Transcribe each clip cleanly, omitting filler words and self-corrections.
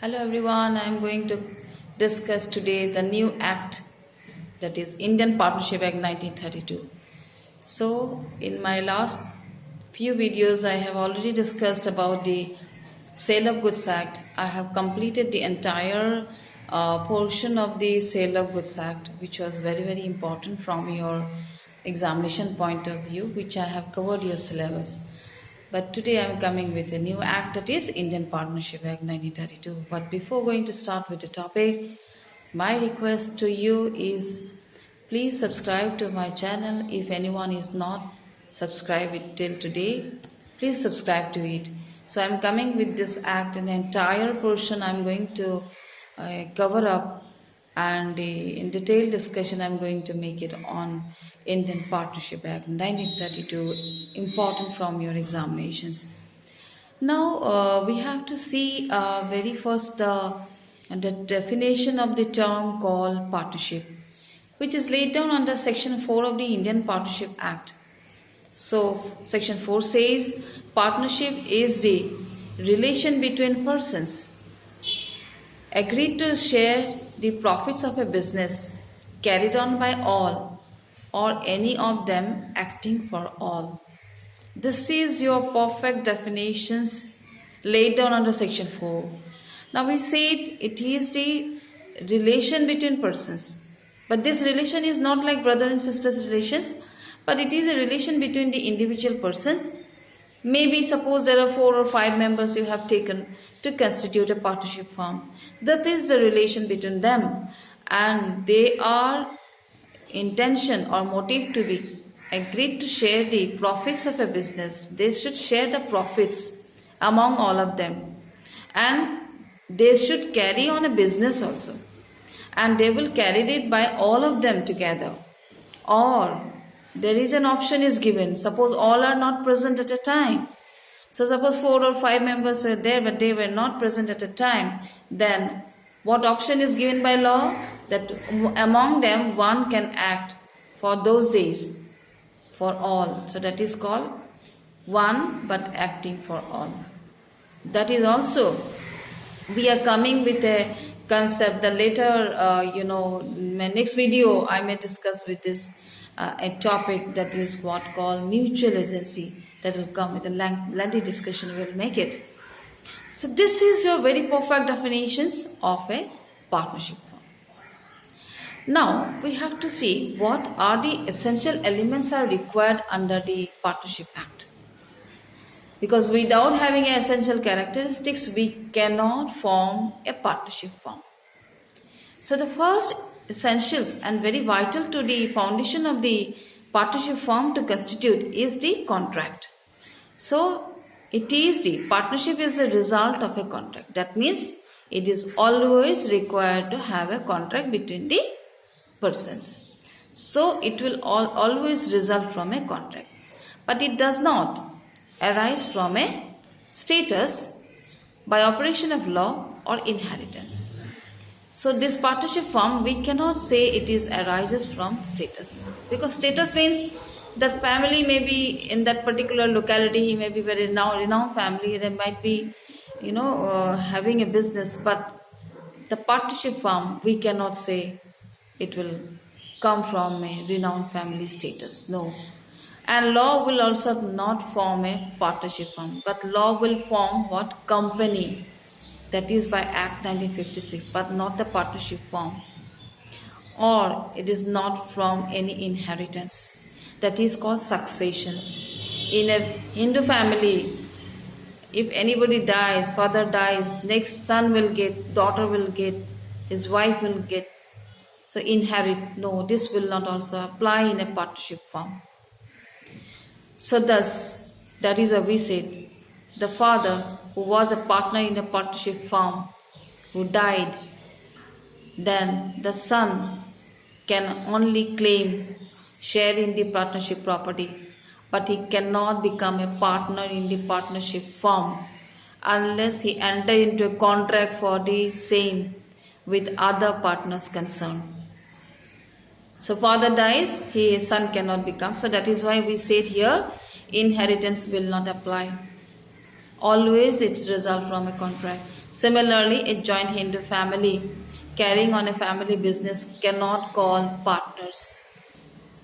Hello everyone, I am going to discuss today the new act, that is Indian Partnership Act 1932. So in my last few videos I have already discussed about the Sale of Goods Act. I have completed the entire portion of the Sale of Goods Act, which was very important from your examination point of view, which I have covered your syllabus. But today I am coming with a new act, that is Indian Partnership Act 1932. But before going to start with the topic, my request to you is please subscribe to my channel. If anyone is not subscribed it till today, please subscribe to it. So I am coming with this act, an entire portion I am going to cover up, and in detailed discussion I am going to make it on Indian Partnership Act 1932, important from your examinations. Now we have to see very first the definition of the term called partnership, which is laid down under section 4 of the Indian Partnership Act. So section 4 says partnership is the relation between persons agreed to share the profits of a business carried on by all or any of them acting for all. This is your perfect definitions laid down under section 4. Now we said it is the relation between persons, but this relation is not like brother and sisters relations, but it is a relation between the individual persons. Maybe suppose there are 4 or 5 members you have taken to constitute a partnership firm. That is the relation between them, and they are intention or motive to be agreed to share the profits of a business. They should share the profits among all of them, and they should carry on a business also, and they will carry it by all of them together. Or there is an option is given, suppose all are not present at a time. So suppose 4 or 5 members were there but they were not present at a time, then what option is given by law? That among them one can act for those days for all. So that is called one but acting for all. That is also, we are coming with a concept. The later, my next video I may discuss with this a topic, that is what called mutual agency. That will come with a lengthy discussion, we will make it. So this is your very perfect definitions of a partnership firm. Now we have to see what are the essential elements are required under the Partnership Act. Because without having essential characteristics, we cannot form a partnership firm. So the first essentials and very vital to the foundation of the partnership firm to constitute is the contract. So it is the partnership is a result of a contract. That means it is always required to have a contract between the persons. So it will always result from a contract. But it does not arise from a status by operation of law or inheritance. So this partnership firm, we cannot say it is arises from status, because status means the family may be in that particular locality, he may be very renowned family, they might be having a business, but the partnership firm, we cannot say it will come from a renowned family status. No. And law will also not form a partnership firm, but law will form what? Company. That is by Act 1956, but not the partnership firm. Or it is not from any inheritance. That is called successions. In a Hindu family, if anybody dies, father dies, next son will get, daughter will get, his wife will get. So inherit. No, this will not also apply in a partnership firm. So thus, that is what we said. The father who was a partner in a partnership firm, who died, then the son can only claim share in the partnership property, but he cannot become a partner in the partnership firm unless he enter into a contract for the same with other partners concerned. So father dies, his son cannot become. So that is why we said here, inheritance will not apply. Always it's result from a contract. Similarly, a joint Hindu family carrying on a family business cannot call partners,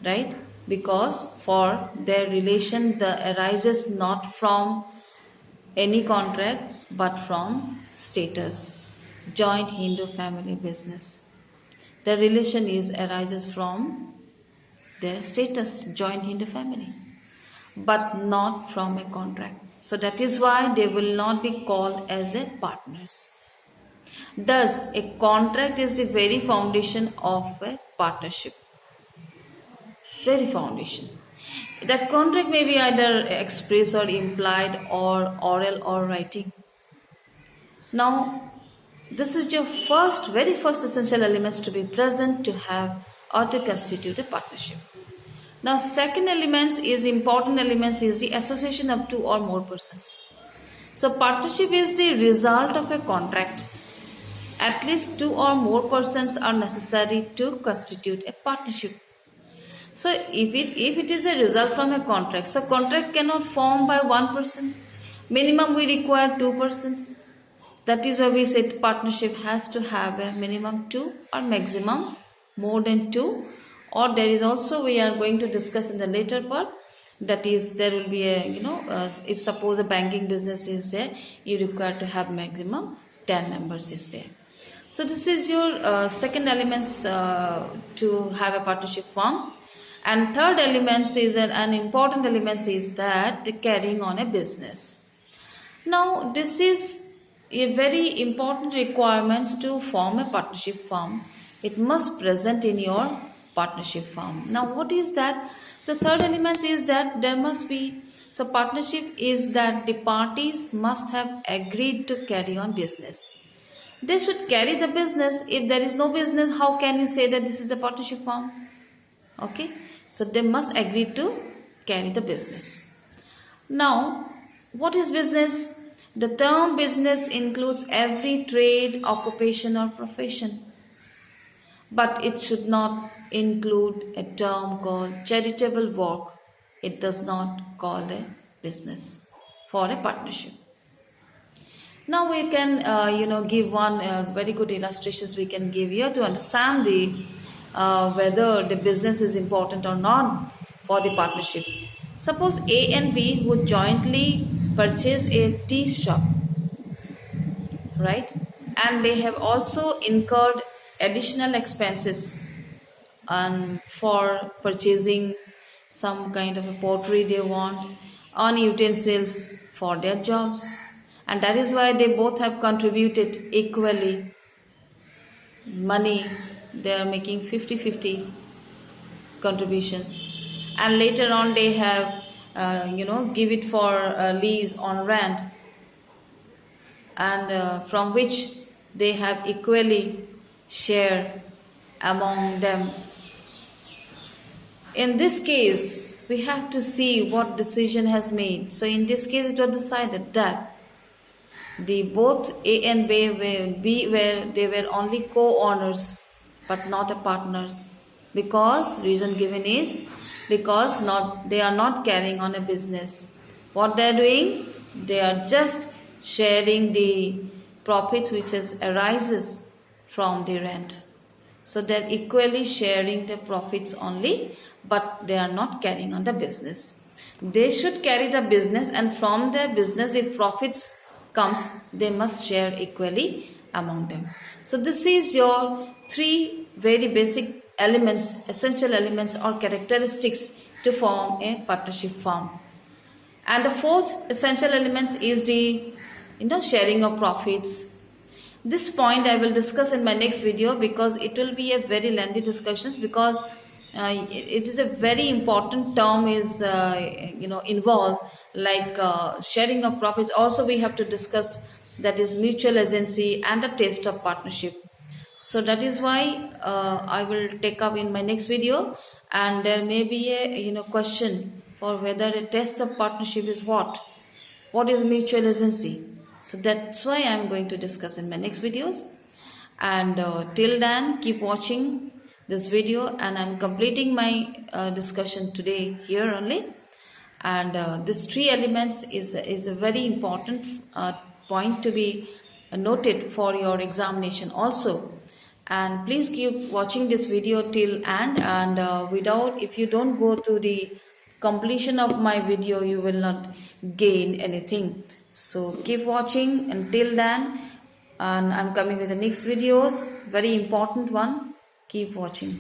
right? Because for their relation the arises not from any contract but from status. Joint Hindu family business, the relation is arises from their status, joint Hindu family, but not from a contract. So that is why they will not be called as a partners. Thus, a contract is the very foundation of a partnership. Very foundation. That contract may be either express or implied or oral or writing. Now, this is your very first essential elements to be present to have or to constitute a partnership. Now, second important elements is the association of two or more persons. So, partnership is the result of a contract. At least two or more persons are necessary to constitute a partnership. So, if it is a result from a contract, so contract cannot form by one person. Minimum we require two persons. That is why we said partnership has to have a minimum two or maximum more than two. Or there is also, we are going to discuss in the later part, that is there will be a, if suppose a banking business is there, you require to have maximum 10 members is there. So this is your second elements to have a partnership form. And third elements is an important elements is that the carrying on a business. Now this is a very important requirements to form a partnership firm. It must present in your partnership firm. Now what is that? The third element is that there must be, so partnership is that the parties must have agreed to carry on business. They should carry the business. If there is no business, how can you say that this is a partnership firm? Okay, so they must agree to carry the business. Now, what is business? The term business includes every trade, occupation or profession. But it should not include a term called charitable work. It does not call a business for a partnership. Now we can, give one very good illustrations we can give here to understand the whether the business is important or not for the partnership. Suppose A and B would jointly purchase a tea shop, right? And they have also incurred additional expenses for purchasing some kind of a pottery they want, on utensils for their jobs, and that is why they both have contributed equally money. They are making 50-50 contributions, and later on they have give it for lease on rent, and from which they have equally share among them. In this case, we have to see what decision has made. So in this case, it was decided that the both A and B were only co-owners but not a partners, because reason given is because they are not carrying on a business. What they are doing, they are just sharing the profits which arises from the rent. So they are equally sharing the profits only, but they are not carrying on the business. They should carry the business, and from their business, if profits comes, they must share equally among them. So this is your three very basic elements, essential elements or characteristics to form a partnership firm. And the fourth essential elements is the sharing of profits. This point I will discuss in my next video, because it will be a very lengthy discussions, because it is a very important term is involved, like sharing of profits. Also we have to discuss, that is mutual agency and the test of partnership. So that is why I will take up in my next video, and there may be a question for whether a test of partnership is what is mutual agency. So that's why I am going to discuss in my next videos. And till then, keep watching this video, and I am completing my discussion today here only. And these three elements is a very important point to be noted for your examination also. And please keep watching this video till end, and without, if you don't go to the completion of my video, you will not gain anything. So keep watching until then, and I'm coming with the next videos, very important one. Keep watching.